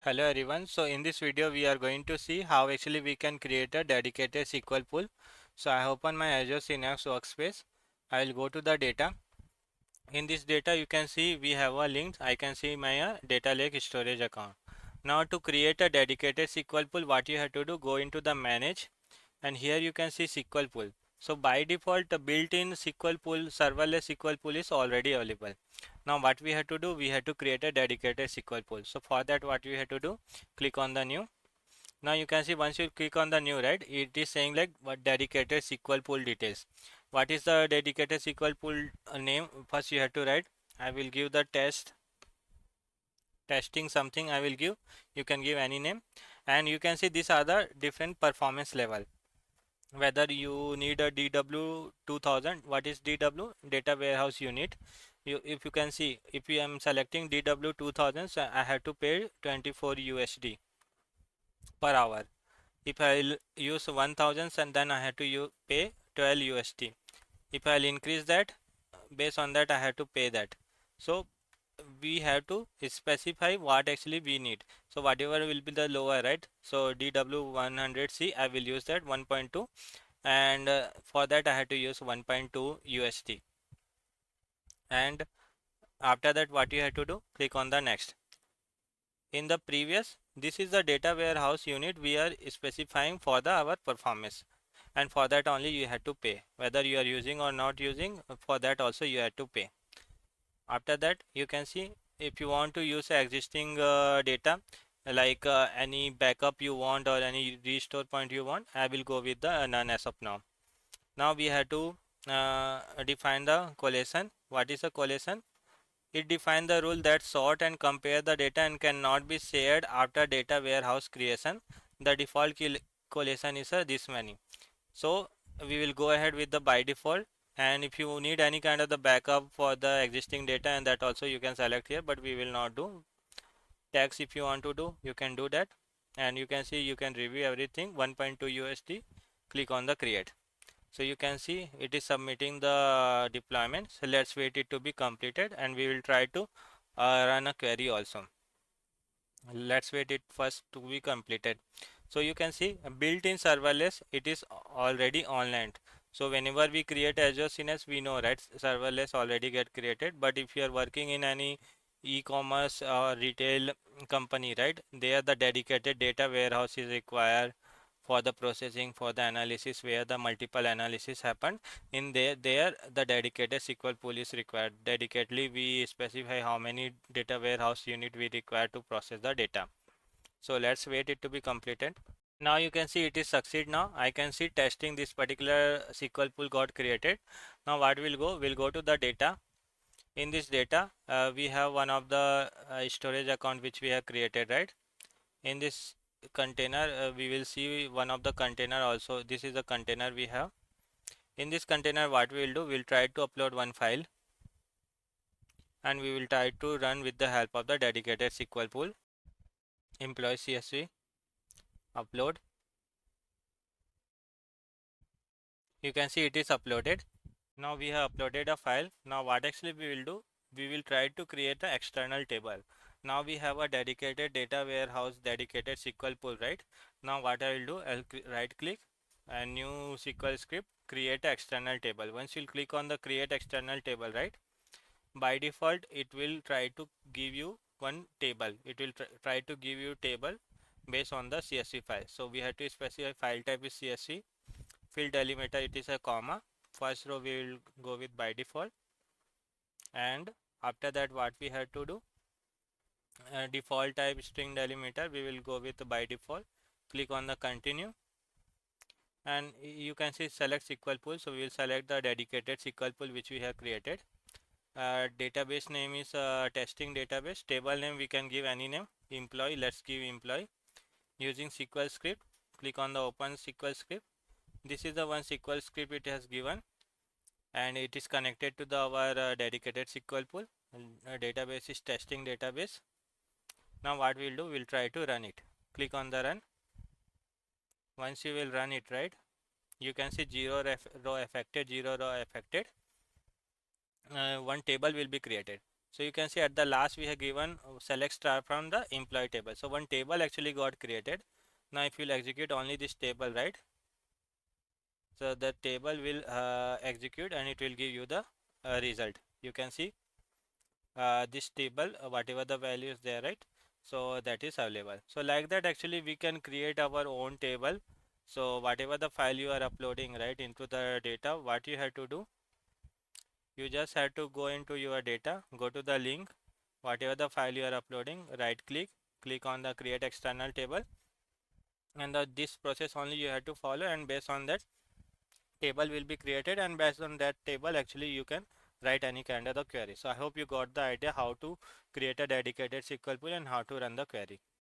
Hello everyone. So in this video we are going to see how actually we can create a dedicated SQL pool. So I open my Azure Synapse workspace. I will go to the data. In this data you can see we have a link. I can see my data lake storage account. Now to create a dedicated SQL pool, what you have to do, go into the manage, and here you can see SQL pool. So by default the built-in SQL pool, serverless SQL pool is already available. Now what we have to do, we have to create a dedicated SQL pool. So for that what you have to do, click on the new. Now you can see once you click on the new, right, it is saying like what dedicated SQL pool details. What is the dedicated SQL pool name? First you have to write. I will give the testing something I will give. You can give any name, and you can see these are the different performance level. Whether you need a DW 2000, what is DW? Data warehouse unit. If you can see, if you am selecting DW 2000, so I have to pay 24 USD per hour. If I'll use 1000, and then I have to pay 12 USD. If I'll increase that, based on that I have to pay that. So we have to specify what actually we need. So whatever will be the lower, right? So DW 100C, I will use that 1.2, and for that I have to use 1.2 USD. And after that what you have to do, click on the next. In the previous, this is the data warehouse unit we are specifying for the our performance, and for that only you have to pay, whether you are using or not using, for that also you have to pay. After that you can see, if you want to use existing data, like any backup you want or any restore point you want, I will go with the none as of now. Now we have to define the collation. What is a collation? It defines the rule that sort and compare the data and cannot be shared after data warehouse creation. The default collation is this many. So we will go ahead with the by default, and if you need any kind of the backup for the existing data, and that also you can select here, but we will not do. Tax, if you want to do, you can do that, and you can see you can review everything. 1.2 USD, click on the create. So you can see it is submitting the deployment. So let's wait it to be completed, and we will try to run a query also. Let's wait it first to be completed. So you can see built-in serverless, it is already online. So whenever we create Azure Synapse, we know, right, serverless already get created. But if you are working in any e-commerce or retail company, right, there the dedicated data warehouse is required for the processing, for the analysis, where the multiple analysis happen. In there the dedicated SQL pool is required. Dedicatedly we specify how many data warehouse unit we require to process the data. So let's wait it to be completed. Now you can see it is succeed. Now I can see testing this particular SQL pool got created. Now what we'll go to the data. In this data we have one of the storage account which we have created, right? In this container we will see one of the container also. This is the container we have. In this container what we will do, we'll try to upload one file, and we will try to run with the help of the dedicated SQL pool. Employee CSV, upload. You can see it is uploaded. Now we have uploaded a file. Now what actually we will do, we will try to create an external table. Now we have a dedicated data warehouse, dedicated SQL pool, right? Now what I will do, I'll right click and new SQL script, create an external table. Once you click on the create external table, right, by default it will try to give you one table. It will try to give you table based on the CSV file. So we have to specify file type is CSV, field delimiter it is a comma. First row we will go with by default, and after that what we have to do, default type string delimiter we will go with by default. Click on the continue, and you can see select SQL pool. So we will select the dedicated SQL pool which we have created. Database name is testing database. Table name we can give any name. Employee, let's give employee. Using SQL script, click on the open SQL script. This is the one SQL script it has given, and it is connected to our dedicated SQL pool. Database is testing database. Now what we'll do, we'll try to run it. Click on the run. Once you will run it, right, you can see 0 row affected, 0 row affected. One table will be created. So you can see at the last we have given select star from the employee table. So one table actually got created. Now if you'll execute only this table, right? So the table will execute and it will give you the result. You can see this table, whatever the value is there, right? So that is available. So like that actually we can create our own table. So whatever the file you are uploading right into the data, what you have to do, you just have to go into your data, go to the link, whatever the file you are uploading, right click, click on the create external table, and this process only you have to follow, and based on that table will be created, and based on that table actually you can write any kind of the query. So I hope you got the idea how to create a dedicated SQL pool and how to run the query.